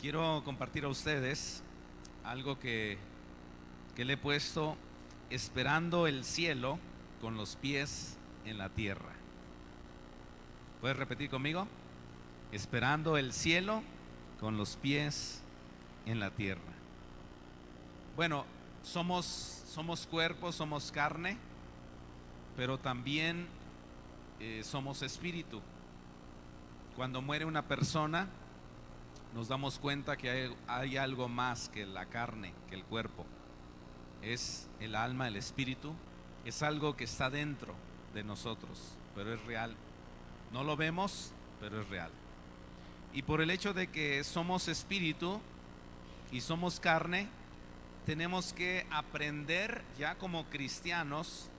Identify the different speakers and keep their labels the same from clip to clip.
Speaker 1: Quiero compartir a ustedes algo que le he puesto: esperando el cielo con los pies en la tierra. ¿Puedes repetir conmigo? Esperando el cielo con los pies en la tierra. Bueno, somos cuerpo, somos carne, pero también somos espíritu. Cuando muere una persona, nos damos cuenta que hay algo más que la carne, que el cuerpo. Es el alma, el espíritu. Es algo que está dentro de nosotros, pero es real. No lo vemos, pero es real. Y por el hecho de que somos espíritu y somos carne, tenemos que aprender ya como cristianos,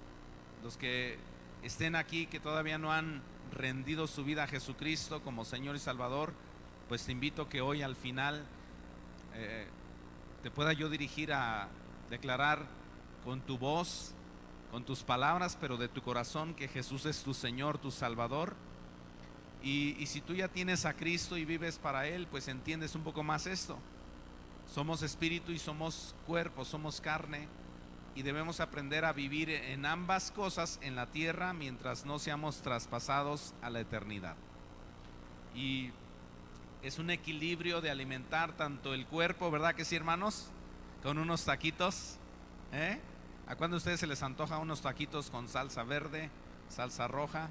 Speaker 1: los que estén aquí, que todavía no han rendido su vida a Jesucristo como Señor y Salvador, pues te invito que hoy al final te pueda yo dirigir a declarar con tu voz, con tus palabras, pero de tu corazón, que Jesús es tu Señor, tu Salvador. Y si tú ya tienes a Cristo y vives para Él, pues entiendes un poco más esto. Somos espíritu y somos cuerpo, somos carne, y debemos aprender a vivir en ambas cosas en la tierra mientras no seamos traspasados a la eternidad. Y es un equilibrio de alimentar tanto el cuerpo, ¿verdad que sí, hermanos? Con unos taquitos, ¿A cuándo a ustedes se les antoja unos taquitos con salsa verde, salsa roja?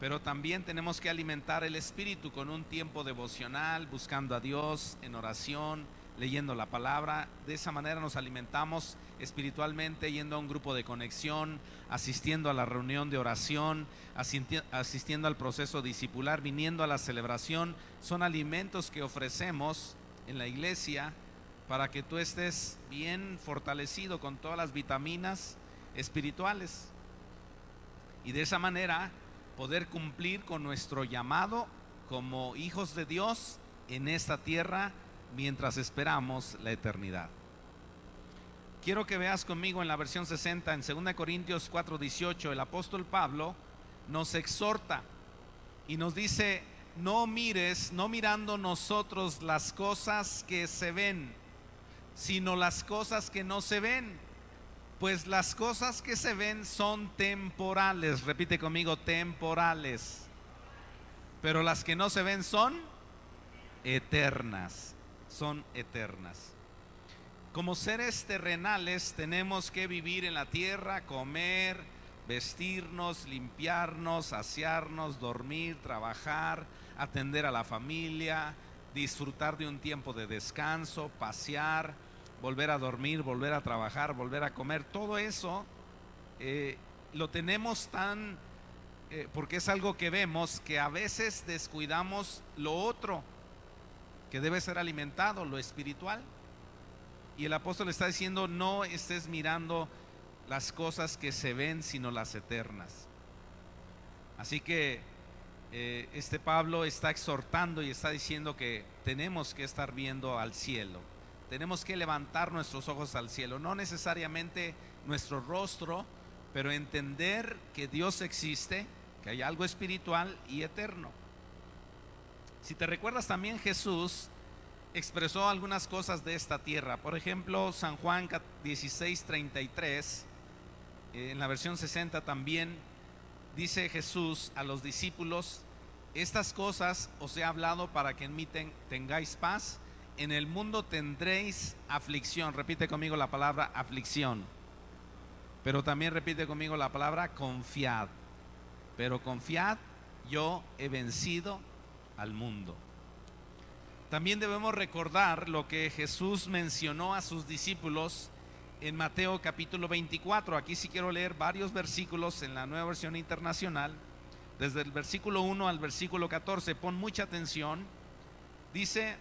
Speaker 1: Pero también tenemos que alimentar el espíritu con un tiempo devocional, buscando a Dios en oración, leyendo la palabra. De esa manera nos alimentamos espiritualmente, yendo a un grupo de conexión, asistiendo a la reunión de oración, asistiendo al proceso discipular, viniendo a la celebración. Son alimentos que ofrecemos en la iglesia para que tú estés bien fortalecido con todas las vitaminas espirituales, y de esa manera poder cumplir con nuestro llamado como hijos de Dios en esta tierra mientras esperamos la eternidad. Quiero que veas conmigo en la versión 60, en 2 Corintios 4:18, el apóstol Pablo nos exhorta y nos dice: no mirando nosotros las cosas que se ven, sino las cosas que no se ven, pues las cosas que se ven son temporales. Repite conmigo: temporales. Pero las que no se ven son eternas. Son eternas. Como seres terrenales tenemos que vivir en la tierra, comer, vestirnos, limpiarnos, asearnos, dormir, trabajar, atender a la familia, disfrutar de un tiempo de descanso, pasear, volver a dormir, volver a trabajar, volver a comer. Todo eso lo tenemos porque es algo que vemos, que a veces descuidamos lo otro que debe ser alimentado, lo espiritual. Y el apóstol está diciendo: no estés mirando las cosas que se ven, sino las eternas. Así que este Pablo está exhortando y está diciendo que tenemos que estar viendo al cielo. Tenemos que levantar nuestros ojos al cielo, no necesariamente nuestro rostro, pero entender que Dios existe, que hay algo espiritual y eterno. Si te recuerdas, también Jesús expresó algunas cosas de esta tierra. Por ejemplo, San Juan 16:33, en la versión 60 también dice Jesús a los discípulos: estas cosas os he hablado para que en mí tengáis paz. En el mundo tendréis aflicción. Repite conmigo la palabra aflicción. Pero también repite conmigo la palabra confiad. Pero confiad, yo he vencido al mundo. También debemos recordar lo que Jesús mencionó a sus discípulos en Mateo capítulo 24. Aquí sí quiero leer varios versículos en la Nueva Versión Internacional, desde el versículo 1 al versículo 14. Pon mucha atención. Dice: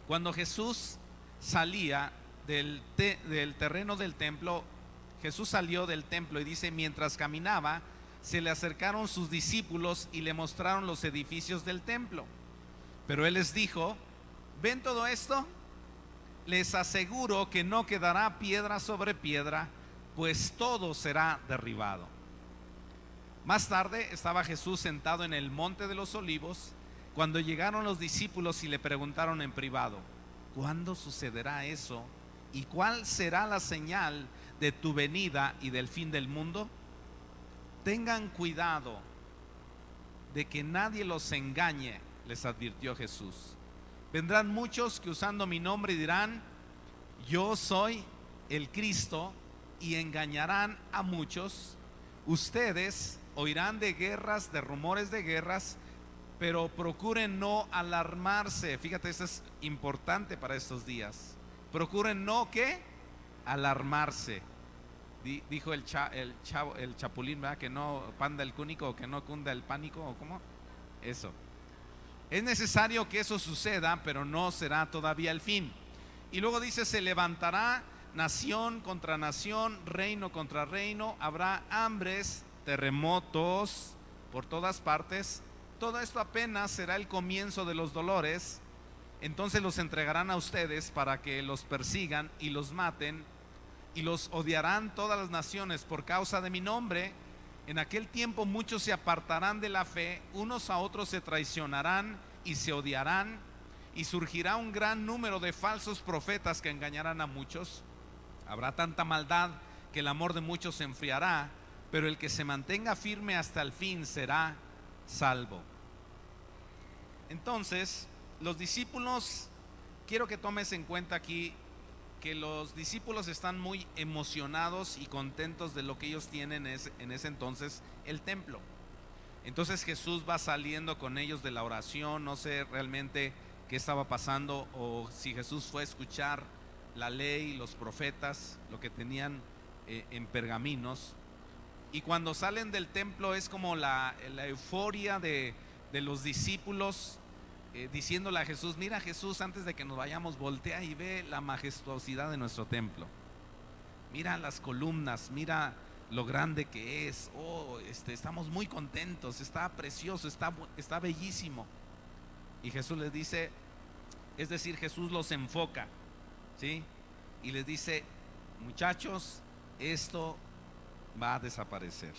Speaker 1: cuando Jesús salía del terreno del templo, Jesús salió del templo, y dice: mientras caminaba, se le acercaron sus discípulos y le mostraron los edificios del templo. Pero él les dijo: ¿ven todo esto? Les aseguro que no quedará piedra sobre piedra, pues todo será derribado. Más tarde estaba Jesús sentado en el monte de los olivos, cuando llegaron los discípulos y le preguntaron en privado: ¿cuándo sucederá eso? ¿Y cuál será la señal de tu venida y del fin del mundo? Tengan cuidado de que nadie los engañe, les advirtió Jesús. Vendrán muchos que usando mi nombre dirán: yo soy el Cristo, y engañarán a muchos. Ustedes oirán de guerras, de rumores de guerras, pero procuren no alarmarse. Fíjate, esto es importante para estos días. Procuren no, ¿qué? Alarmarse. Dijo el chapulín, ¿verdad? Que no panda el cúnico, que no cunda el pánico, ¿o cómo? Eso. Es necesario que eso suceda, pero no será todavía el fin. Y luego dice: se levantará nación contra nación, reino contra reino, habrá hambres, terremotos por todas partes. Todo esto apenas será el comienzo de los dolores. Entonces los entregarán a ustedes para que los persigan y los maten, y los odiarán todas las naciones por causa de mi nombre. En aquel tiempo muchos se apartarán de la fe, unos a otros se traicionarán y se odiarán, y surgirá un gran número de falsos profetas que engañarán a muchos. Habrá tanta maldad que el amor de muchos se enfriará, pero el que se mantenga firme hasta el fin será salvo. Entonces, los discípulos, quiero que tomes en cuenta aquí que los discípulos están muy emocionados y contentos de lo que ellos tienen en ese entonces, el templo. Entonces Jesús va saliendo con ellos de la oración. No sé realmente qué estaba pasando, o si Jesús fue a escuchar la ley, los profetas, lo que tenían en pergaminos. Y cuando salen del templo es como la euforia de los discípulos, diciéndole a Jesús: mira, Jesús, antes de que nos vayamos, voltea y ve la majestuosidad de nuestro templo. Mira las columnas, mira lo grande que es. Estamos muy contentos, está precioso, está bellísimo. Y Jesús les dice, es decir, Jesús los enfoca, ¿sí? Y les dice: muchachos, esto va a desaparecer.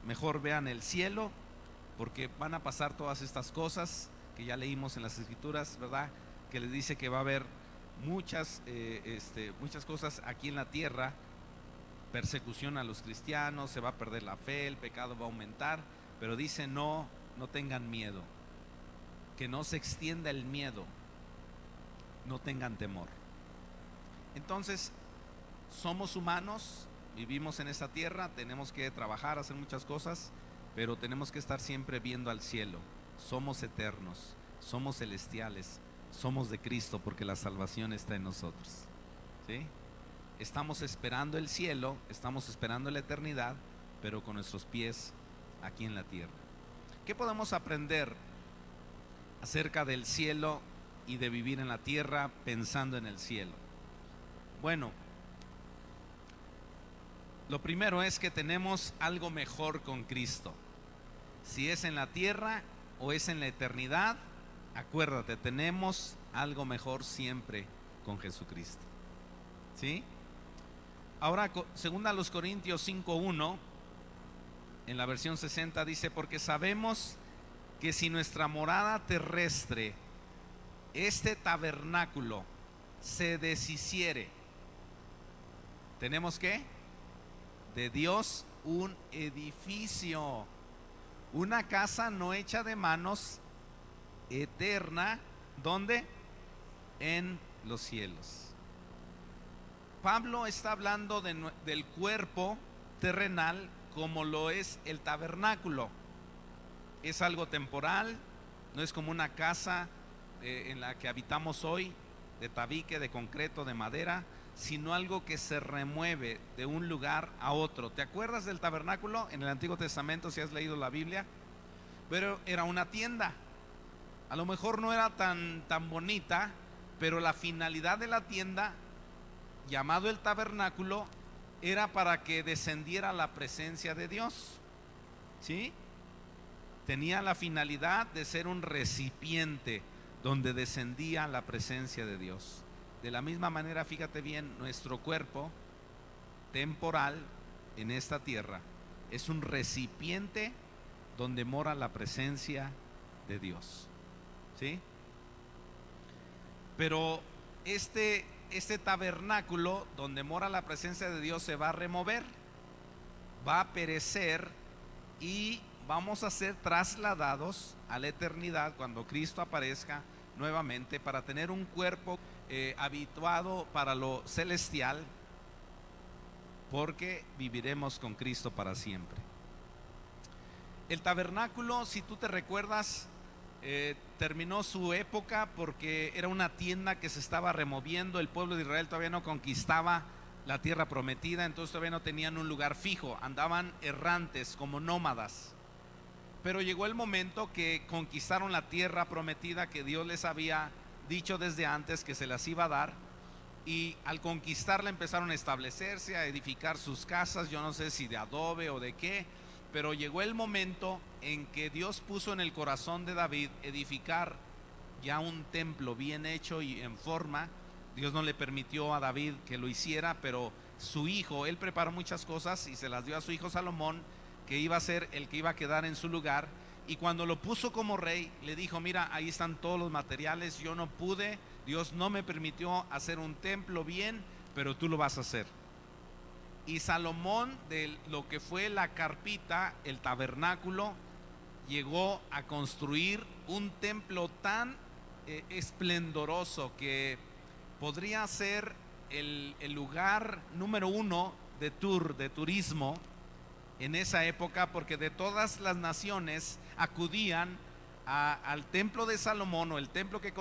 Speaker 1: Mejor vean el cielo, porque van a pasar todas estas cosas que ya leímos en las escrituras, ¿verdad? Que les dice que va a haber muchas cosas aquí en la tierra. Persecución a los cristianos, se va a perder la fe, el pecado va a aumentar. Pero dice: no tengan miedo, que no se extienda el miedo, no tengan temor. Entonces, somos humanos, vivimos en esta tierra, tenemos que trabajar, hacer muchas cosas, pero tenemos que estar siempre viendo al cielo. Somos eternos, somos celestiales, somos de Cristo, porque la salvación está en nosotros, ¿sí? Estamos esperando el cielo, estamos esperando la eternidad, pero con nuestros pies aquí en la tierra. ¿Qué podemos aprender acerca del cielo y de vivir en la tierra pensando en el cielo? Bueno, lo primero es que tenemos algo mejor con Cristo. Si es en la tierra o es en la eternidad, acuérdate, tenemos algo mejor siempre con Jesucristo, ¿sí? Ahora, según a los Corintios 5:1, en la versión 60 dice: porque sabemos que si nuestra morada terrestre, este tabernáculo, se deshiciere, tenemos que de Dios un edificio, una casa no hecha de manos, eterna. ¿Dónde? En los cielos. Pablo está hablando del cuerpo terrenal, como lo es el tabernáculo. Es algo temporal, no es como una casa en la que habitamos hoy, de tabique, de concreto, de madera, sino algo que se remueve de un lugar a otro. ¿Te acuerdas del tabernáculo en el Antiguo Testamento, si has leído la Biblia? Pero era una tienda. A lo mejor no era tan bonita, pero la finalidad de la tienda, llamado el tabernáculo, era para que descendiera la presencia de Dios, ¿sí? Tenía la finalidad de ser un recipiente donde descendía la presencia de Dios. De la misma manera, fíjate bien, nuestro cuerpo temporal en esta tierra es un recipiente donde mora la presencia de Dios. ¿sí? Pero este tabernáculo donde mora la presencia de Dios se va a remover, va a perecer y vamos a ser trasladados a la eternidad cuando Cristo aparezca nuevamente para tener un cuerpo habituado para lo celestial, porque viviremos con Cristo para siempre. El tabernáculo, si tú te recuerdas, terminó su época porque era una tienda que se estaba removiendo. El pueblo de Israel todavía no conquistaba la tierra prometida, entonces todavía no tenían un lugar fijo, andaban errantes como nómadas. Pero llegó el momento que conquistaron la tierra prometida que Dios les había dicho desde antes que se las iba a dar, y al conquistarla empezaron a establecerse, a edificar sus casas, yo no sé si de adobe o de qué, pero llegó el momento en que Dios puso en el corazón de David edificar ya un templo bien hecho y en forma. Dios no le permitió a David que lo hiciera, pero su hijo, él preparó muchas cosas y se las dio a su hijo Salomón, que iba a ser el que iba a quedar en su lugar. Y cuando lo puso como rey, le dijo: mira, ahí están todos los materiales, yo no pude, Dios no me permitió hacer un templo bien, pero tú lo vas a hacer. Y Salomón, de lo que fue la carpita, el tabernáculo, llegó a construir un templo tan esplendoroso que podría ser el lugar número uno de turismo en esa época, porque de todas las naciones acudían al templo de Salomón, o el templo que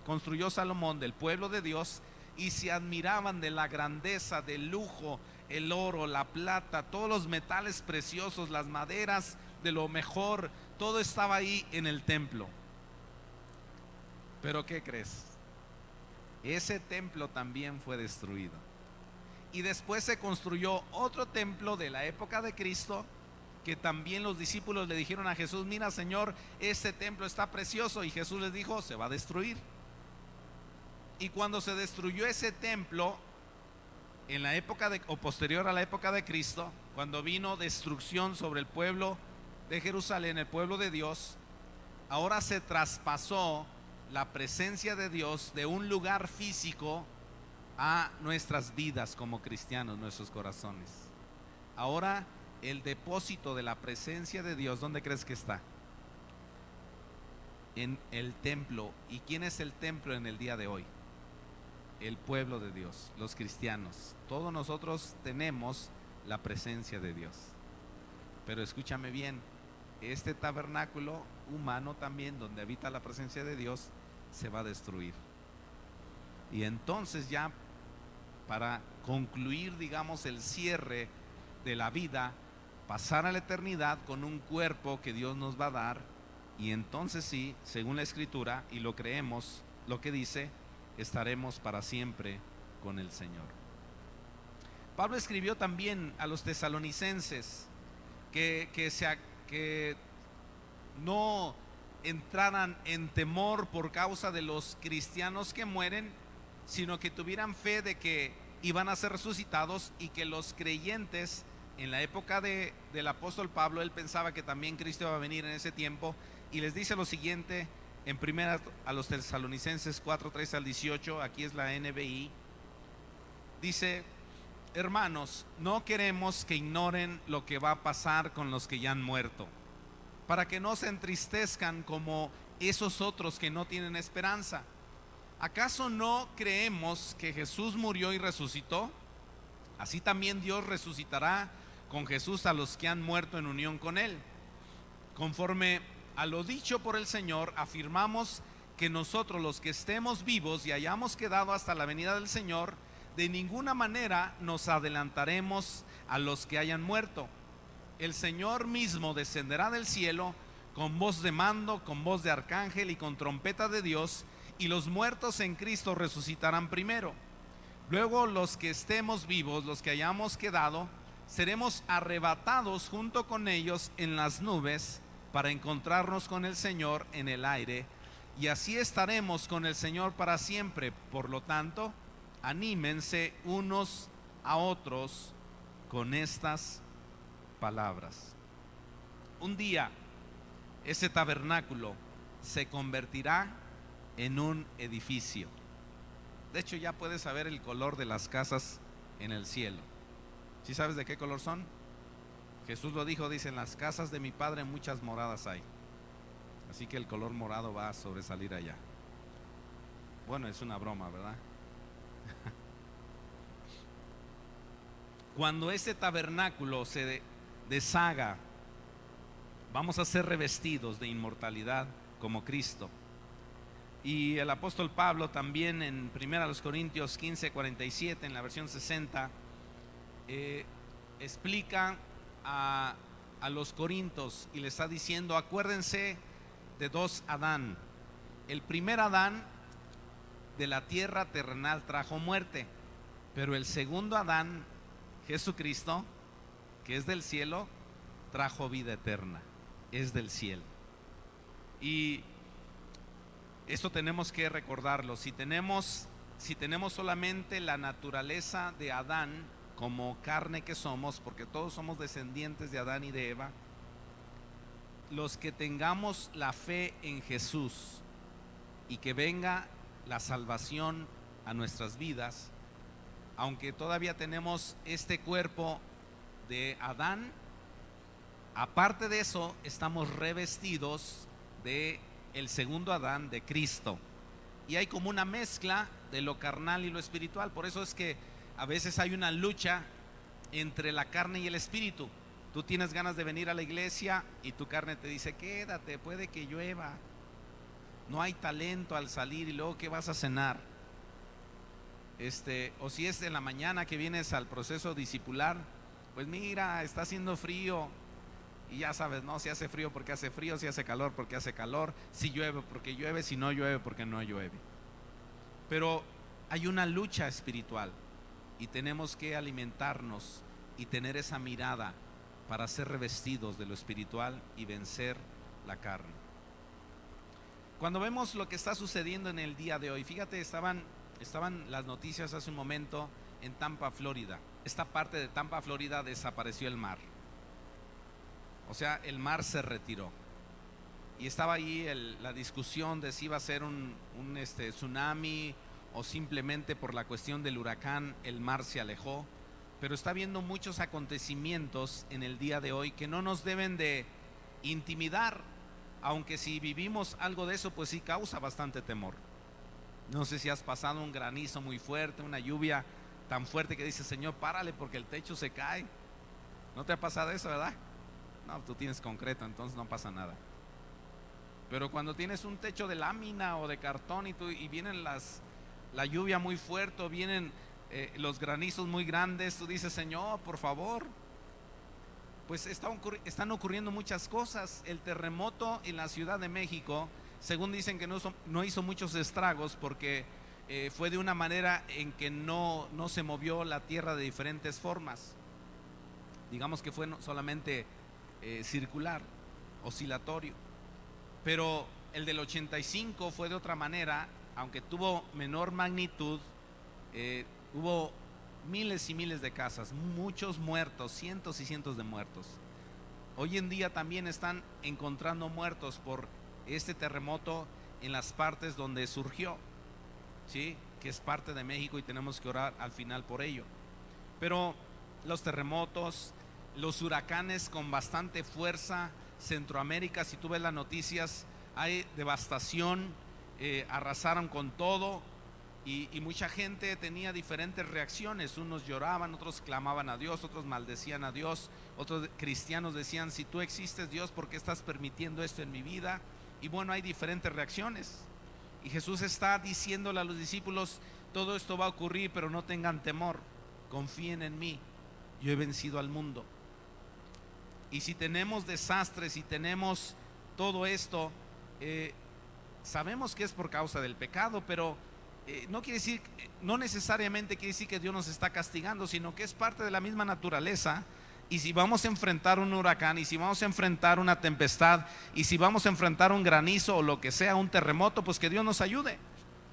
Speaker 1: construyó Salomón del pueblo de Dios, y se admiraban de la grandeza, del lujo, el oro, la plata, todos los metales preciosos, las maderas de lo mejor, todo estaba ahí en el templo. Pero ¿qué crees? Ese templo también fue destruido. Y después se construyó otro templo de la época de Cristo, que también los discípulos le dijeron a Jesús: mira, Señor, este templo está precioso. Y Jesús les dijo: se va a destruir. Y cuando se destruyó ese templo, en la época o posterior a la época de Cristo, cuando vino destrucción sobre el pueblo de Jerusalén, el pueblo de Dios, ahora se traspasó la presencia de Dios de un lugar físico a nuestras vidas como cristianos, nuestros corazones. Ahora el depósito de la presencia de Dios, ¿dónde crees que está? En el templo. ¿Y quién es el templo en el día de hoy? El pueblo de Dios, los cristianos. Todos nosotros tenemos la presencia de Dios. Pero escúchame bien, este tabernáculo humano también, donde habita la presencia de Dios, se va a destruir. Y entonces, ya para concluir, digamos, el cierre de la vida, pasar a la eternidad con un cuerpo que Dios nos va a dar. Y entonces sí, según la Escritura, y lo creemos, lo que dice, estaremos para siempre con el Señor. Pablo escribió también a los tesalonicenses que no entraran en temor por causa de los cristianos que mueren, sino que tuvieran fe de que iban a ser resucitados, y que los creyentes en la época del apóstol Pablo, él pensaba que también Cristo iba a venir en ese tiempo, y les dice lo siguiente en primera a los tesalonicenses 4:13 al 18, aquí es la NBI, dice: hermanos, no queremos que ignoren lo que va a pasar con los que ya han muerto, para que no se entristezcan como esos otros que no tienen esperanza. ¿Acaso no creemos que Jesús murió y resucitó? Así también Dios resucitará con Jesús a los que han muerto en unión con Él. Conforme a lo dicho por el Señor, afirmamos que nosotros, los que estemos vivos y hayamos quedado hasta la venida del Señor, de ninguna manera nos adelantaremos a los que hayan muerto. El Señor mismo descenderá del cielo con voz de mando, con voz de arcángel y con trompeta de Dios, y los muertos en Cristo resucitarán primero. Luego los que estemos vivos, los que hayamos quedado, seremos arrebatados junto con ellos en las nubes para encontrarnos con el Señor en el aire, y así estaremos con el Señor para siempre. Por lo tanto, anímense unos a otros con estas palabras. Un día ese tabernáculo se convertirá en un edificio. De hecho, ya puedes saber el color de las casas en el cielo. ¿Sí sabes de qué color son? Jesús lo dijo, dice: en las casas de mi Padre muchas moradas hay. Así que el color morado va a sobresalir allá. Bueno, es una broma, ¿verdad? Cuando este tabernáculo se deshaga, vamos a ser revestidos de inmortalidad como Cristo. Y el apóstol Pablo también en 1 Corintios 15:47, en la versión 60, explica a los corintios y le está diciendo: acuérdense de dos Adán. El primer Adán de la tierra terrenal trajo muerte, pero el segundo Adán, Jesucristo, que es del cielo, trajo vida eterna, es del cielo. Y esto tenemos que recordarlo. Si tenemos solamente la naturaleza de Adán como carne que somos, porque todos somos descendientes de Adán y de Eva, los que tengamos la fe en Jesús y que venga la salvación a nuestras vidas, aunque todavía tenemos este cuerpo de Adán, aparte de eso estamos revestidos de el segundo Adán, de Cristo. Y hay como una mezcla de lo carnal y lo espiritual. Por eso es que a veces hay una lucha entre la carne y el espíritu. Tú tienes ganas de venir a la iglesia y tu carne te dice: quédate, puede que llueva, no hay talento al salir, y luego ¿qué vas a cenar? O si es en la mañana que vienes al proceso discipular, pues mira, está haciendo frío. Y ya sabes, no, si hace frío porque hace frío, si hace calor porque hace calor, si llueve porque llueve, si no llueve porque no llueve. Pero hay una lucha espiritual y tenemos que alimentarnos y tener esa mirada para ser revestidos de lo espiritual y vencer la carne. Cuando vemos lo que está sucediendo en el día de hoy, fíjate, estaban las noticias hace un momento en Tampa, Florida. Esta parte de Tampa, Florida, desapareció el mar. O sea, el mar se retiró. Y estaba ahí la discusión de si iba a ser un tsunami o simplemente por la cuestión del huracán el mar se alejó. Pero está habiendo muchos acontecimientos en el día de hoy que no nos deben de intimidar, aunque si vivimos algo de eso, pues sí causa bastante temor. No sé si has pasado un granizo muy fuerte, una lluvia tan fuerte que dices: Señor, párale porque el techo se cae. ¿No te ha pasado eso, verdad? No, tú tienes concreto, entonces no pasa nada. Pero cuando tienes un techo de lámina o de cartón y vienen la lluvia muy fuerte, o vienen los granizos muy grandes, tú dices: Señor, por favor. Pues están ocurriendo muchas cosas. El terremoto en la Ciudad de México, según dicen que no hizo muchos estragos porque fue de una manera en que no se movió la tierra de diferentes formas. Digamos que fue solamente circular, oscilatorio. Pero el del 85 fue de otra manera, aunque tuvo menor magnitud. Hubo miles y miles de casas, muchos muertos, cientos y cientos de muertos. Hoy en día también están encontrando muertos por este terremoto en las partes donde surgió, ¿sí? Que es parte de México y tenemos que orar al final por ello. Pero los terremotos, los huracanes con bastante fuerza, Centroamérica, si tú ves las noticias, hay devastación, arrasaron con todo. Y mucha gente tenía diferentes reacciones. Unos lloraban, otros clamaban a Dios, otros maldecían a Dios, otros cristianos decían: si tú existes, Dios, ¿por qué estás permitiendo esto en mi vida? Y bueno, hay diferentes reacciones. Y Jesús está diciéndole a los discípulos: todo esto va a ocurrir, pero no tengan temor, confíen en mí, yo he vencido al mundo. Y si tenemos desastres, si tenemos todo esto, sabemos que es por causa del pecado, pero no quiere decir, no necesariamente quiere decir que Dios nos está castigando, sino que es parte de la misma naturaleza. Y si vamos a enfrentar un huracán, y si vamos a enfrentar una tempestad, y si vamos a enfrentar un granizo o lo que sea, un terremoto, pues que Dios nos ayude.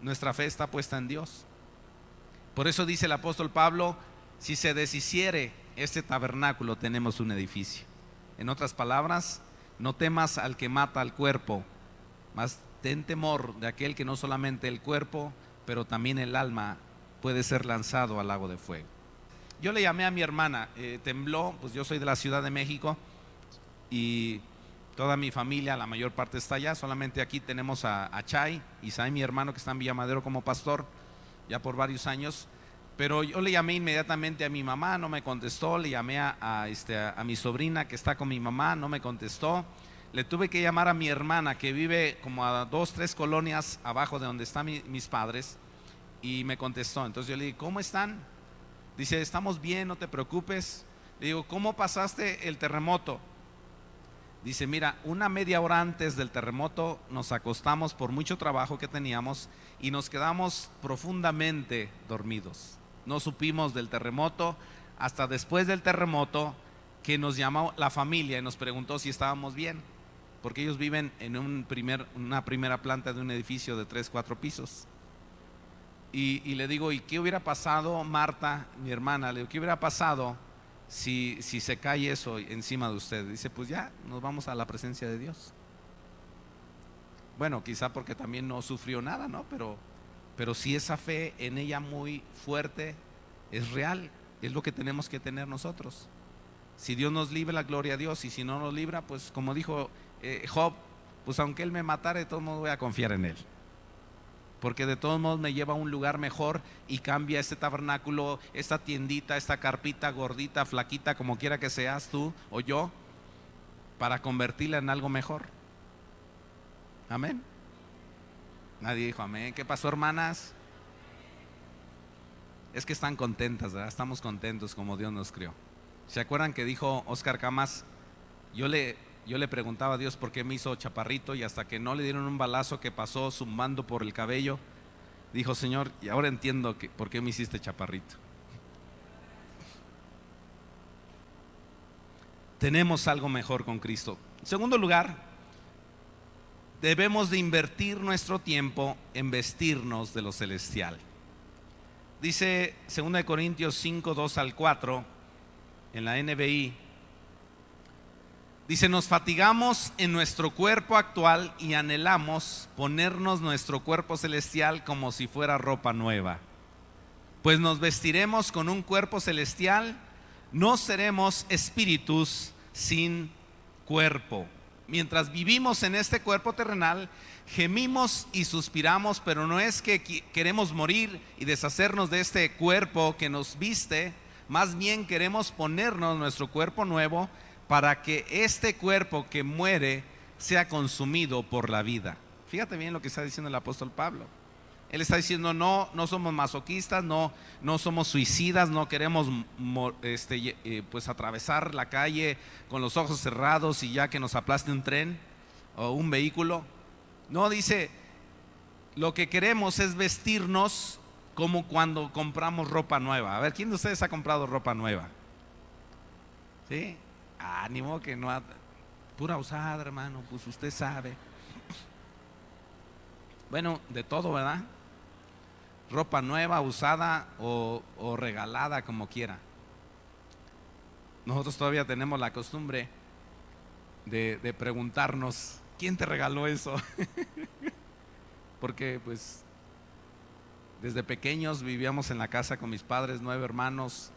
Speaker 1: Nuestra fe está puesta en Dios. Por eso dice el apóstol Pablo: si se deshiciere este tabernáculo, tenemos un edificio. En otras palabras, no temas al que mata al cuerpo, mas ten temor de aquel que no solamente el cuerpo, pero también el alma puede ser lanzado al lago de fuego. Yo le llamé a mi hermana, tembló, pues yo soy de la Ciudad de México y toda mi familia, la mayor parte está allá, solamente aquí tenemos a Chay, Isaí, mi hermano, que está en Villamadero como pastor ya por varios años. Pero yo le llamé inmediatamente a mi mamá, no me contestó. Le llamé a mi sobrina que está con mi mamá, no me contestó. Le tuve que llamar a mi hermana que vive como a 2, 3 colonias abajo de donde están mis padres, y me contestó. Entonces yo le dije, ¿cómo están? Dice, estamos bien, no te preocupes. Le digo, ¿cómo pasaste el terremoto? Dice, mira, una media hora antes del terremoto nos acostamos por mucho trabajo que teníamos y nos quedamos profundamente dormidos. No supimos del terremoto hasta después del terremoto, que nos llamó la familia y nos preguntó si estábamos bien, porque ellos viven en una primera planta de un edificio de 3, 4 pisos. Y le digo, ¿y qué hubiera pasado, Marta, mi hermana? Le digo, ¿qué hubiera pasado si se cae eso encima de usted? Dice, pues ya, nos vamos a la presencia de Dios. Bueno, quizá porque también no sufrió nada, ¿no? Pero sí, esa fe en ella muy fuerte es real, es lo que tenemos que tener nosotros. Si Dios nos libra, gloria a Dios, y si no nos libra, pues como dijo Job, pues aunque Él me matara, de todos modos voy a confiar en Él, porque de todos modos me lleva a un lugar mejor y cambia este tabernáculo, esta tiendita, esta carpita gordita, flaquita, como quiera que seas tú o yo, para convertirla en algo mejor. Amén. Nadie dijo amén. ¿Qué pasó, hermanas? Es que están contentas, ¿verdad? Estamos contentos como Dios nos crió. ¿Se acuerdan que dijo Oscar Camas? Yo le preguntaba a Dios por qué me hizo chaparrito, y hasta que no le dieron un balazo que pasó zumbando por el cabello, dijo, Señor, y ahora entiendo por qué me hiciste chaparrito. Tenemos algo mejor con Cristo. En segundo lugar, debemos de invertir nuestro tiempo en vestirnos de lo celestial. Dice 2 Corintios 5, 2 al 4 en la NBI. Dice, nos fatigamos en nuestro cuerpo actual y anhelamos ponernos nuestro cuerpo celestial como si fuera ropa nueva. Pues nos vestiremos con un cuerpo celestial, no seremos espíritus sin cuerpo. Mientras vivimos en este cuerpo terrenal, gemimos y suspiramos, pero no es que queremos morir y deshacernos de este cuerpo que nos viste, más bien queremos ponernos nuestro cuerpo nuevo, para que este cuerpo que muere sea consumido por la vida. Fíjate bien lo que está diciendo el apóstol Pablo. Él está diciendo, no somos masoquistas, no somos suicidas, no queremos pues atravesar la calle con los ojos cerrados y ya que nos aplaste un tren o un vehículo. No, dice, lo que queremos es vestirnos como cuando compramos ropa nueva. A ver, ¿quién de ustedes ha comprado ropa nueva? ¿Sí? Ánimo, que no, pura usada, hermano, pues usted sabe. Bueno, de todo, ¿verdad? Ropa nueva, usada o regalada, como quiera. Nosotros todavía tenemos la costumbre de preguntarnos, ¿quién te regaló eso? Porque pues desde pequeños vivíamos en la casa con mis padres, 9 hermanos.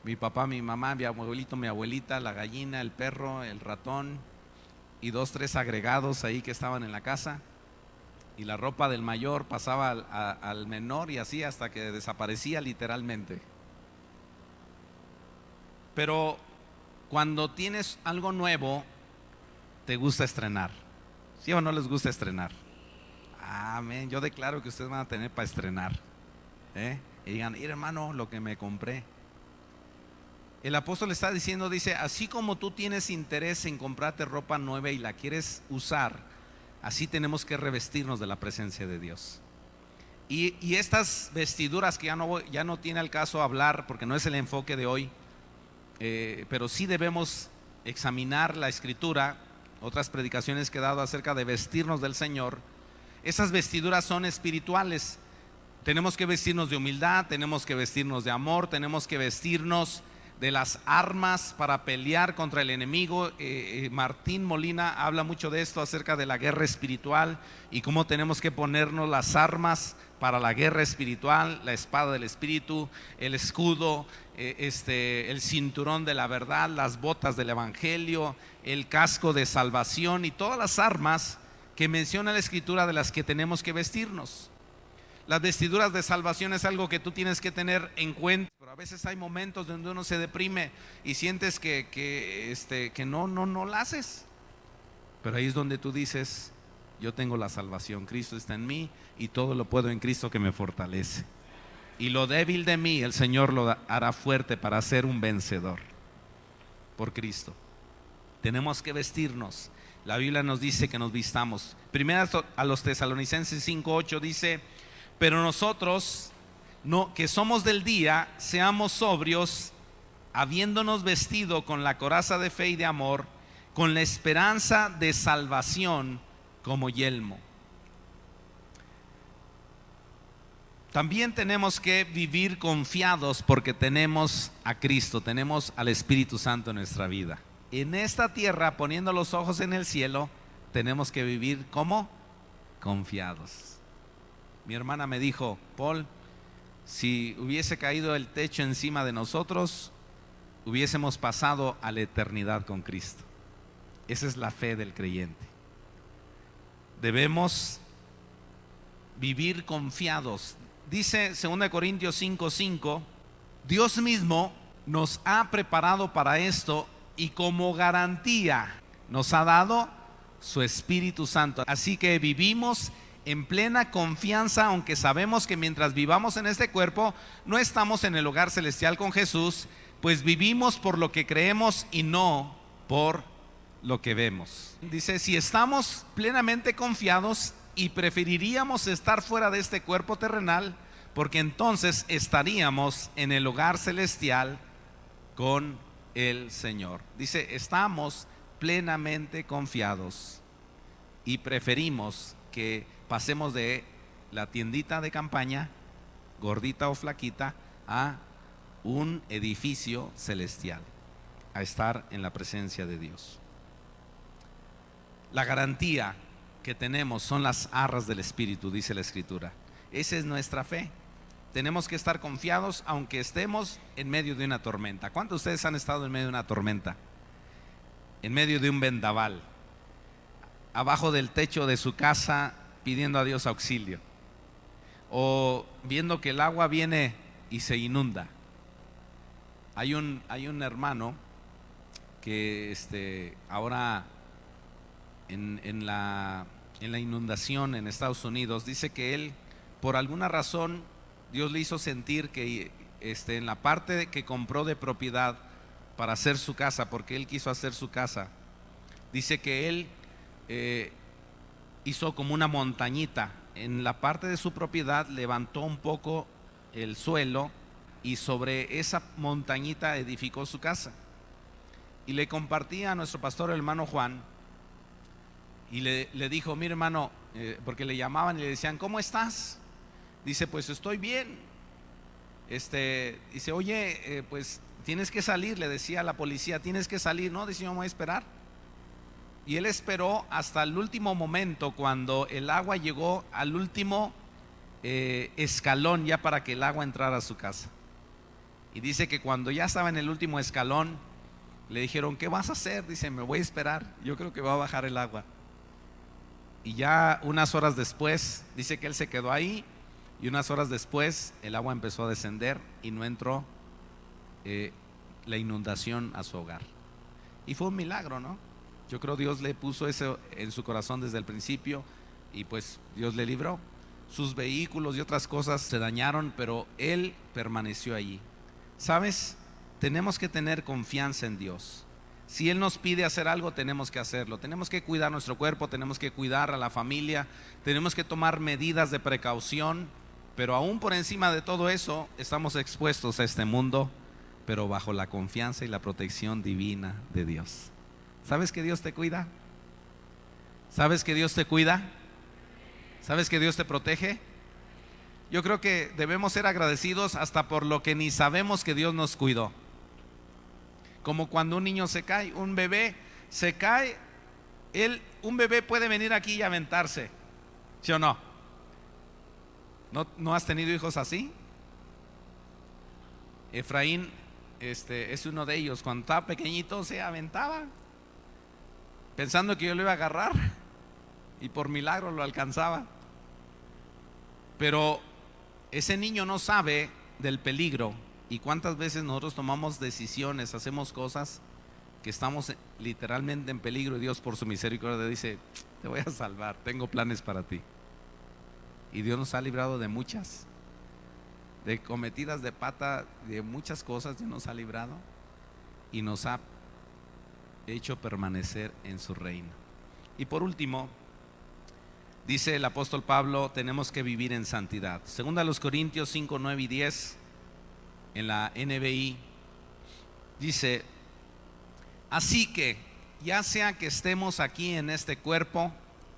Speaker 1: Mi papá, mi mamá, mi abuelito, mi abuelita, la gallina, el perro, el ratón y 2, 3 agregados ahí que estaban en la casa. Y la ropa del mayor pasaba al menor y así hasta que desaparecía literalmente. Pero cuando tienes algo nuevo, te gusta estrenar. ¿Sí o no les gusta estrenar? Amén. Yo declaro que ustedes van a tener para estrenar. Y digan, hermano, lo que me compré. El apóstol está diciendo, dice, así como tú tienes interés en comprarte ropa nueva y la quieres usar, así tenemos que revestirnos de la presencia de Dios. Y estas vestiduras que ya no tiene al caso hablar, porque no es el enfoque de hoy, pero sí debemos examinar la escritura, otras predicaciones que he dado acerca de vestirnos del Señor. Esas vestiduras son espirituales. Tenemos que vestirnos de humildad, tenemos que vestirnos de amor, tenemos que vestirnos de las armas para pelear contra el enemigo. Martín Molina habla mucho de esto, acerca de la guerra espiritual y cómo tenemos que ponernos las armas para la guerra espiritual: la espada del espíritu, el escudo, el cinturón de la verdad, las botas del evangelio, el casco de salvación y todas las armas que menciona la escritura de las que tenemos que vestirnos. Las vestiduras de salvación es algo que tú tienes que tener en cuenta, pero a veces hay momentos donde uno se deprime y sientes que no la haces. Pero ahí es donde tú dices: yo tengo la salvación, Cristo está en mí y todo lo puedo en Cristo que me fortalece. Y lo débil de mí el Señor lo hará fuerte para ser un vencedor por Cristo. Tenemos que vestirnos. La Biblia nos dice que nos vistamos. Primera a los Tesalonicenses 5:8 dice: pero nosotros, que somos del día, seamos sobrios, habiéndonos vestido con la coraza de fe y de amor, con la esperanza de salvación como yelmo. También tenemos que vivir confiados porque tenemos a Cristo, tenemos al Espíritu Santo en nuestra vida. En esta tierra, poniendo los ojos en el cielo, tenemos que vivir como confiados. Mi hermana me dijo: Paul, si hubiese caído el techo encima de nosotros, hubiésemos pasado a la eternidad con Cristo. Esa es la fe del creyente. Debemos vivir confiados. Dice 2 Corintios 5:5: Dios mismo nos ha preparado para esto y como garantía nos ha dado su Espíritu Santo. Así que vivimos en plena confianza, aunque sabemos que mientras vivamos en este cuerpo no estamos en el hogar celestial con Jesús, pues vivimos por lo que creemos y no por lo que vemos. Dice: si estamos plenamente confiados y preferiríamos estar fuera de este cuerpo terrenal, porque entonces estaríamos en el hogar celestial con el Señor. Dice: estamos plenamente confiados y preferimos que pasemos de la tiendita de campaña, gordita o flaquita, a un edificio celestial, a estar en la presencia de Dios. La garantía que tenemos son las arras del Espíritu, dice la Escritura. Esa es nuestra fe. Tenemos que estar confiados aunque estemos en medio de una tormenta. ¿Cuántos de ustedes han estado en medio de una tormenta? En medio de un vendaval, abajo del techo de su casa pidiendo a Dios auxilio, o viendo que el agua viene y se inunda. Hay un hermano que ahora en la inundación en Estados Unidos, dice que él, por alguna razón, Dios le hizo sentir que en la parte que compró de propiedad para hacer su casa, porque él quiso hacer su casa, dice que él hizo como una montañita en la parte de su propiedad, levantó un poco el suelo y sobre esa montañita edificó su casa. Y le compartía a nuestro pastor, el hermano Juan, y le dijo: mire, hermano, porque le llamaban y le decían: ¿cómo estás? Dice: pues estoy bien. Dice: oye, pues tienes que salir, le decía a la policía, tienes que salir. No, dice: yo me voy a esperar. Y él esperó hasta el último momento, cuando el agua llegó al último escalón, ya para que el agua entrara a su casa. Y dice que cuando ya estaba en el último escalón, le dijeron: ¿qué vas a hacer? Dice: me voy a esperar, yo creo que va a bajar el agua. Y ya unas horas después, dice que él se quedó ahí, y unas horas después el agua empezó a descender y no entró la inundación a su hogar. Y fue un milagro, ¿no? Yo creo Dios le puso eso en su corazón desde el principio, y pues Dios le libró. Sus vehículos y otras cosas se dañaron, pero él permaneció allí. ¿Sabes? Tenemos que tener confianza en Dios. Si Él nos pide hacer algo, tenemos que hacerlo. Tenemos que cuidar nuestro cuerpo, tenemos que cuidar a la familia, tenemos que tomar medidas de precaución, pero aún por encima de todo eso, estamos expuestos a este mundo, pero bajo la confianza y la protección divina de Dios. ¿Sabes que Dios te cuida? ¿Sabes que Dios te cuida? ¿Sabes que Dios te protege? Yo creo que debemos ser agradecidos hasta por lo que ni sabemos que Dios nos cuidó. Como cuando un niño se cae, un bebé se cae, un bebé puede venir aquí y aventarse, ¿sí o no? ¿No has tenido hijos así? Efraín es uno de ellos. Cuando estaba pequeñito se aventaba pensando que yo lo iba a agarrar, y por milagro lo alcanzaba. Pero ese niño no sabe del peligro. Y cuántas veces nosotros tomamos decisiones, hacemos cosas que estamos literalmente en peligro, y Dios por su misericordia dice: te voy a salvar, tengo planes para ti. Y Dios nos ha librado de muchas, de cometidas de pata, de muchas cosas. Dios nos ha librado y nos ha hecho permanecer en su reino. Y por último, dice el apóstol Pablo, tenemos que vivir en santidad. Segunda a los Corintios 5, 9 y 10, en la NBI, dice: así que, ya sea que estemos aquí en este cuerpo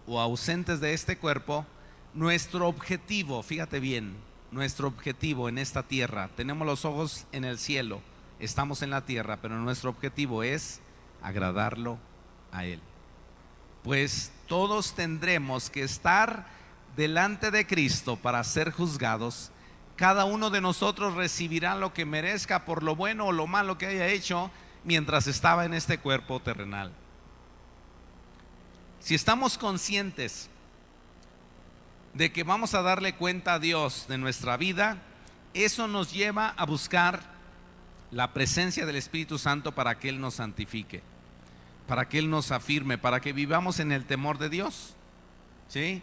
Speaker 1: o ausentes de este cuerpo, nuestro objetivo, fíjate bien, nuestro objetivo en esta tierra, tenemos los ojos en el cielo, estamos en la tierra, pero nuestro objetivo es agradarlo a Él. Pues todos tendremos que estar delante de Cristo para ser juzgados. Cada uno de nosotros recibirá lo que merezca por lo bueno o lo malo que haya hecho mientras estaba en este cuerpo terrenal. Si estamos conscientes de que vamos a darle cuenta a Dios de nuestra vida, eso nos lleva a buscar la presencia del Espíritu Santo para que Él nos santifique, para que Él nos afirme, para que vivamos en el temor de Dios. ¿Sí?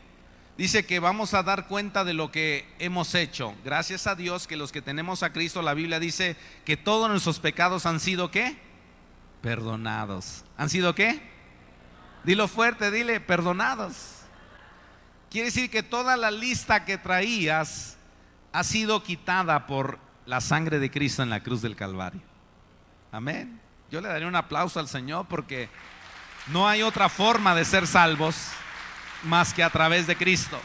Speaker 1: Dice que vamos a dar cuenta de lo que hemos hecho. Gracias a Dios que los que tenemos a Cristo, la Biblia dice que todos nuestros pecados han sido ¿qué? Perdonados. ¿Han sido qué? Dilo fuerte, dile: perdonados. Quiere decir que toda la lista que traías ha sido quitada por la sangre de Cristo en la cruz del Calvario. Amén. Yo le daré un aplauso al Señor, porque no hay otra forma de ser salvos más que a través de Cristo.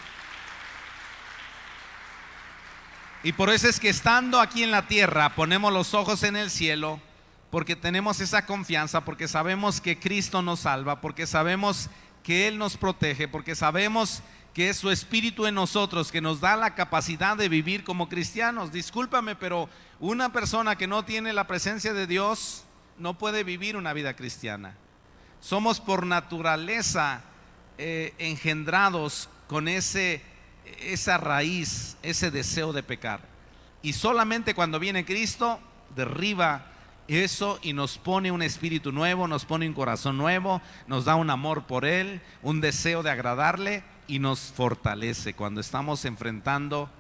Speaker 1: Y por eso es que estando aquí en la tierra ponemos los ojos en el cielo, porque tenemos esa confianza, porque sabemos que Cristo nos salva, porque sabemos que Él nos protege, porque sabemos que es su Espíritu en nosotros que nos da la capacidad de vivir como cristianos. Discúlpame, pero una persona que no tiene la presencia de Dios no puede vivir una vida cristiana. Somos por naturaleza engendrados con esa raíz, ese deseo de pecar. Y solamente cuando viene Cristo derriba eso y nos pone un espíritu nuevo, nos pone un corazón nuevo, nos da un amor por Él, un deseo de agradarle, y nos fortalece cuando estamos enfrentando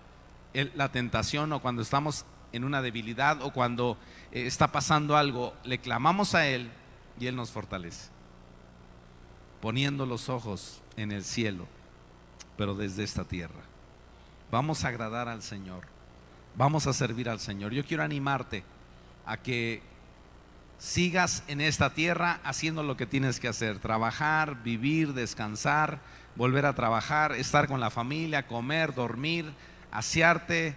Speaker 1: la tentación, o cuando estamos en una debilidad, o cuando está pasando algo. Le clamamos a Él y Él nos fortalece, poniendo los ojos en el cielo, pero desde esta tierra. Vamos a agradar al Señor, vamos a servir al Señor. Yo quiero animarte a que sigas en esta tierra haciendo lo que tienes que hacer: trabajar, vivir, descansar, volver a trabajar, estar con la familia, comer, dormir, asearte,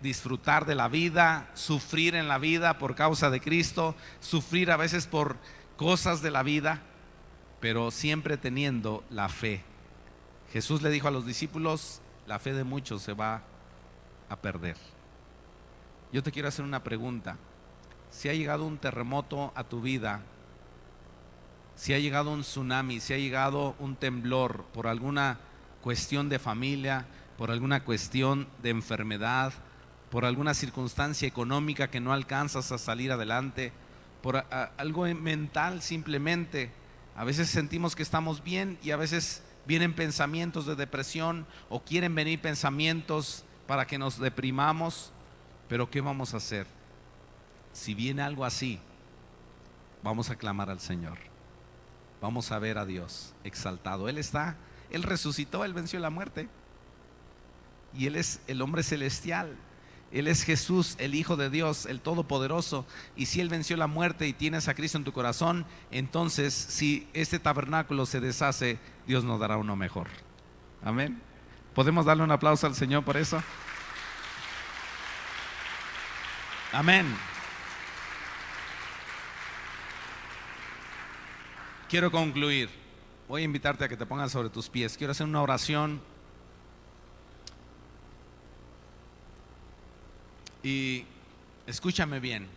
Speaker 1: disfrutar de la vida, sufrir en la vida por causa de Cristo, sufrir a veces por cosas de la vida, pero siempre teniendo la fe. Jesús le dijo a los discípulos: la fe de muchos se va a perder. Yo te quiero hacer una pregunta: si ha llegado un terremoto a tu vida, si ha llegado un tsunami, si ha llegado un temblor por alguna cuestión de familia, por alguna cuestión de enfermedad, por alguna circunstancia económica que no alcanzas a salir adelante, por algo mental simplemente, a veces sentimos que estamos bien y a veces vienen pensamientos de depresión, o quieren venir pensamientos para que nos deprimamos. Pero ¿qué vamos a hacer? Si viene algo así, vamos a clamar al Señor, vamos a ver a Dios exaltado. Él resucitó, Él venció la muerte, y Él es el hombre celestial. Él es Jesús, el Hijo de Dios, el Todopoderoso. Y si Él venció la muerte y tienes a Cristo en tu corazón, entonces si este tabernáculo se deshace, Dios nos dará uno mejor. Amén. ¿Podemos darle un aplauso al Señor por eso? Amén. quiero concluir. Voy a invitarte a que te pongas sobre tus pies. Quiero hacer una oración. Y escúchame bien.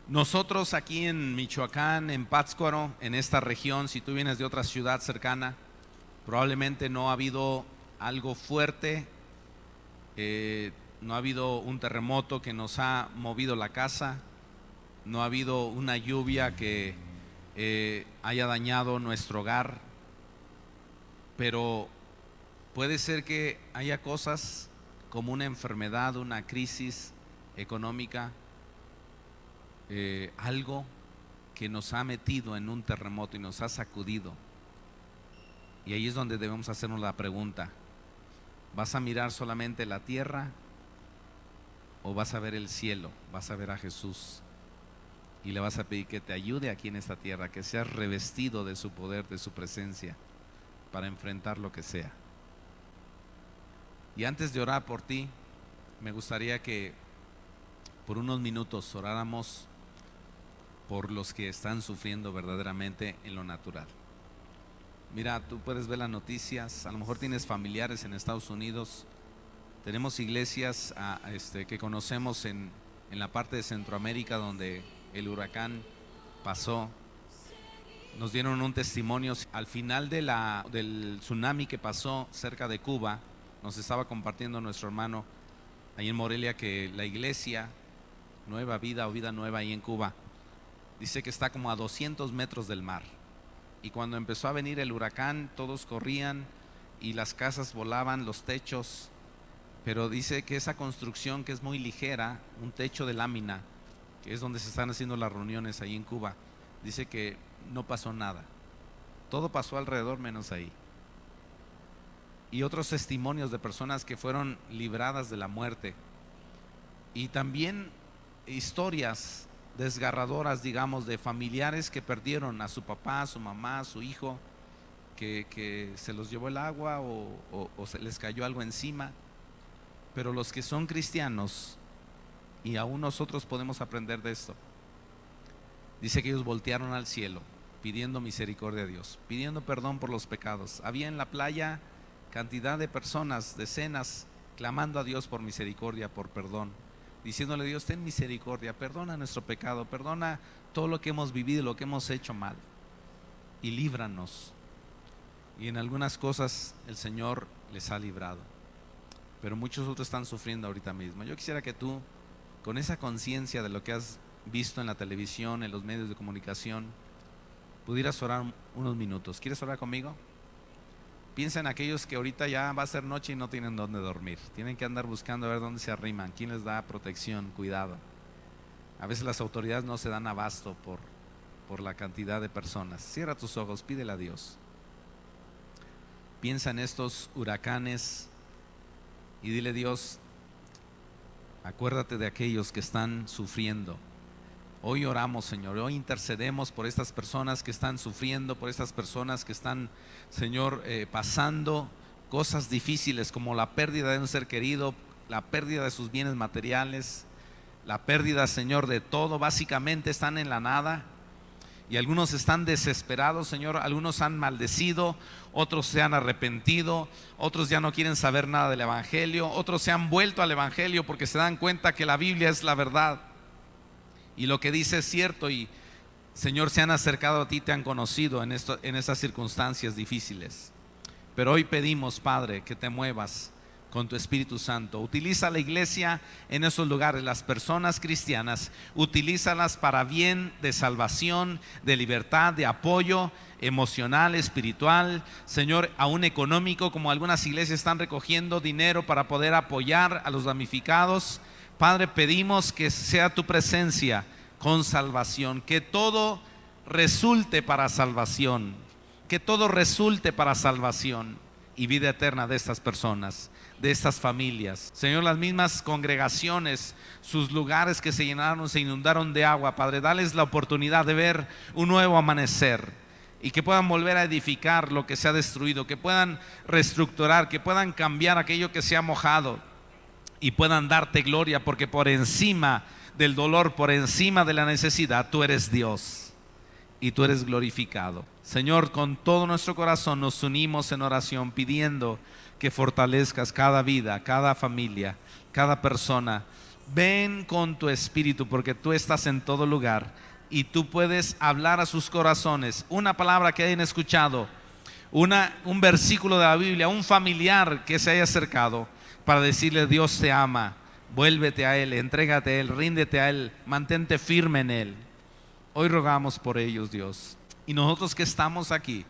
Speaker 1: Nosotros aquí en Michoacán, en Pátzcuaro, en esta región, si tú vienes de otra ciudad cercana, probablemente no ha habido algo fuerte, no ha habido un terremoto que nos ha movido la casa, no ha habido una lluvia que haya dañado nuestro hogar, pero puede ser que haya cosas como una enfermedad, una crisis económica, algo que nos ha metido en un terremoto y nos ha sacudido. Y ahí es donde debemos hacernos la pregunta: ¿vas a mirar solamente la tierra o vas a ver el cielo? ¿Vas a ver a Jesús? Y le vas a pedir que te ayude aquí en esta tierra, que seas revestido de su poder, de su presencia, para enfrentar lo que sea. Y antes de orar por ti, me gustaría que por unos minutos oráramos por los que están sufriendo verdaderamente en lo natural. Mira, tú puedes ver las noticias, a lo mejor tienes familiares en Estados Unidos. Tenemos iglesias que conocemos en la parte de Centroamérica donde el huracán pasó. Nos dieron un testimonio al final del tsunami que pasó cerca de Cuba. Nos estaba compartiendo nuestro hermano ahí en Morelia que la iglesia Nueva Vida o Vida Nueva ahí en Cuba dice que está como a 200 metros del mar. Y cuando empezó a venir el huracán, todos corrían y las casas volaban, los techos. Pero dice que esa construcción, que es muy ligera, un techo de lámina, que es donde se están haciendo las reuniones ahí en Cuba, dice que no pasó nada. Todo pasó alrededor menos ahí. Y otros testimonios de personas que fueron libradas de la muerte. Y también historias desgarradoras, digamos, de familiares que perdieron a su papá, a su mamá, a su hijo, que se los llevó el agua o se les cayó algo encima. Pero los que son cristianos, y aún nosotros podemos aprender de esto, dice que ellos voltearon al cielo pidiendo misericordia a Dios, pidiendo perdón por los pecados. Había en la playa cantidad de personas, decenas, clamando a Dios por misericordia, por perdón, diciéndole: Dios, ten misericordia, perdona nuestro pecado, perdona todo lo que hemos vivido, lo que hemos hecho mal, y líbranos. Y en algunas cosas el Señor les ha librado, pero muchos otros están sufriendo ahorita mismo. Yo quisiera que tú, con esa conciencia de lo que has visto en la televisión, en los medios de comunicación, pudieras orar unos minutos. ¿Quieres orar conmigo? Piensa en aquellos que ahorita ya va a ser noche y no tienen dónde dormir. Tienen que andar buscando a ver dónde se arriman, quién les da protección, cuidado. A veces las autoridades no se dan abasto por la cantidad de personas. Cierra tus ojos, pídele a Dios. Piensa en estos huracanes y dile: Dios, acuérdate de aquellos que están sufriendo. Hoy oramos, Señor, hoy intercedemos por estas personas que están sufriendo, por estas personas que están, Señor, pasando cosas difíciles como la pérdida de un ser querido, la pérdida de sus bienes materiales, la pérdida, Señor, de todo. Básicamente están en la nada y algunos están desesperados, Señor. Algunos han maldecido, otros se han arrepentido, otros ya no quieren saber nada del Evangelio, otros se han vuelto al Evangelio porque se dan cuenta que la Biblia es la verdad y lo que dice es cierto. Y, Señor, se han acercado a ti, te han conocido en estas circunstancias difíciles. Pero hoy pedimos, Padre, que te muevas con tu Espíritu Santo. Utiliza la iglesia en esos lugares, las personas cristianas, utilízalas para bien de salvación, de libertad, de apoyo emocional, espiritual, Señor, aún económico, como algunas iglesias están recogiendo dinero para poder apoyar a los damnificados. Padre, pedimos que sea tu presencia con salvación, que todo resulte para salvación, que todo resulte para salvación y vida eterna de estas personas, de estas familias. Señor, las mismas congregaciones, sus lugares que se llenaron, se inundaron de agua, Padre, dales la oportunidad de ver un nuevo amanecer y que puedan volver a edificar lo que se ha destruido, que puedan reestructurar, que puedan cambiar aquello que se ha mojado y puedan darte gloria, porque por encima del dolor, por encima de la necesidad, tú eres Dios. y tú eres glorificado. Señor, con todo nuestro corazón nos unimos en oración pidiendo que fortalezcas cada vida, cada familia, cada persona. Ven con tu espíritu porque tú estás en todo lugar y tú puedes hablar a sus corazones. Una palabra que hayan escuchado, un versículo de la Biblia, un familiar que se haya acercado para decirle: Dios te ama, vuélvete a Él, entrégate a Él, ríndete a Él, mantente firme en Él. Hoy rogamos por ellos, Dios. Y nosotros que estamos aquí,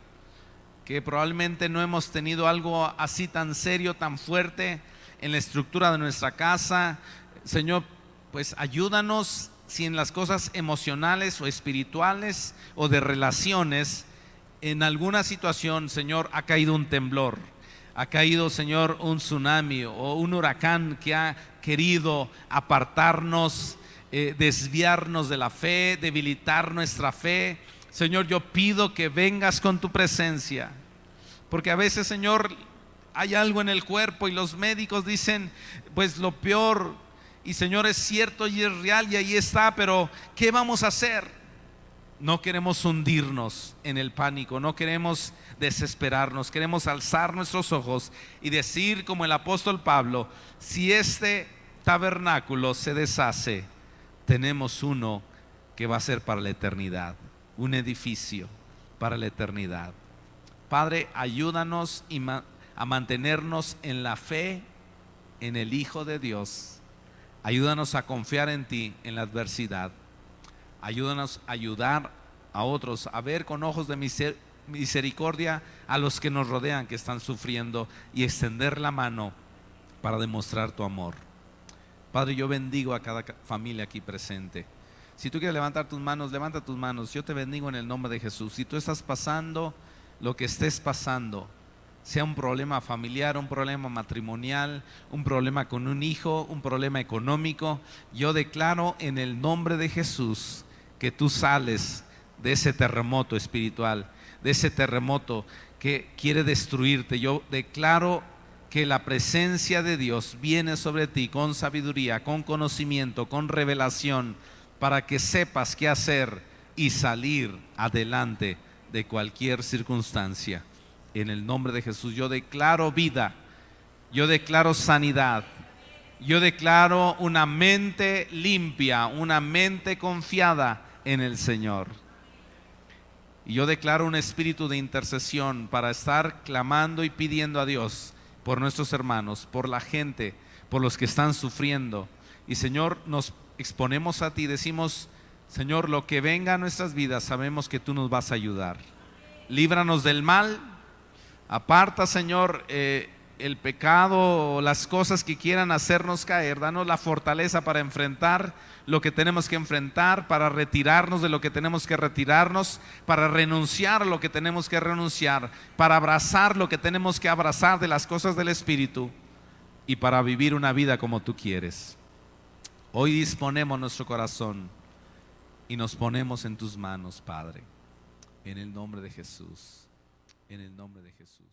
Speaker 1: que probablemente no hemos tenido algo así tan serio, tan fuerte en la estructura de nuestra casa, Señor, pues ayúdanos si en las cosas emocionales o espirituales o de relaciones, en alguna situación, Señor, ha caído un temblor, ha caído, Señor, un tsunami o un huracán que ha querido apartarnos, desviarnos de la fe, debilitar nuestra fe. Señor, yo pido que vengas con tu presencia, porque a veces, Señor, hay algo en el cuerpo y los médicos dicen pues lo peor, y Señor, es cierto y es real y ahí está, pero ¿qué vamos a hacer? No queremos hundirnos en el pánico, no queremos desesperarnos, queremos alzar nuestros ojos y decir como el apóstol Pablo: si este tabernáculo se deshace, tenemos uno que va a ser para la eternidad, un edificio para la eternidad. Padre, ayúdanos a mantenernos en la fe en el Hijo de Dios. Ayúdanos a confiar en ti en la adversidad. Ayúdanos a ayudar a otros, a ver con ojos de misericordia a los que nos rodean, que están sufriendo, y extender la mano para demostrar tu amor. Padre, yo bendigo a cada familia aquí presente. Si tú quieres levantar tus manos, levanta tus manos. Yo te bendigo en el nombre de Jesús. Si tú estás pasando lo que estés pasando, sea un problema familiar, un problema matrimonial, un problema con un hijo, un problema económico, yo declaro en el nombre de Jesús que tú sales de ese terremoto espiritual, de ese terremoto que quiere destruirte. Yo declaro que la presencia de Dios viene sobre ti con sabiduría, con conocimiento, con revelación, para que sepas qué hacer y salir adelante de cualquier circunstancia. En el nombre de Jesús yo declaro vida, yo declaro sanidad, yo declaro una mente limpia, una mente confiada en el Señor. Y yo declaro un espíritu de intercesión para estar clamando y pidiendo a Dios por nuestros hermanos, por la gente, por los que están sufriendo. Y Señor, nos exponemos a ti, decimos: Señor, lo que venga a nuestras vidas, sabemos que tú nos vas a ayudar. Líbranos del mal, aparta, Señor, el pecado o las cosas que quieran hacernos caer. Danos la fortaleza para enfrentar lo que tenemos que enfrentar, para retirarnos de lo que tenemos que retirarnos, para renunciar a lo que tenemos que renunciar, para abrazar lo que tenemos que abrazar de las cosas del Espíritu, y para vivir una vida como tú quieres. Hoy disponemos nuestro corazón y nos ponemos en tus manos, Padre, en el nombre de Jesús, en el nombre de Jesús.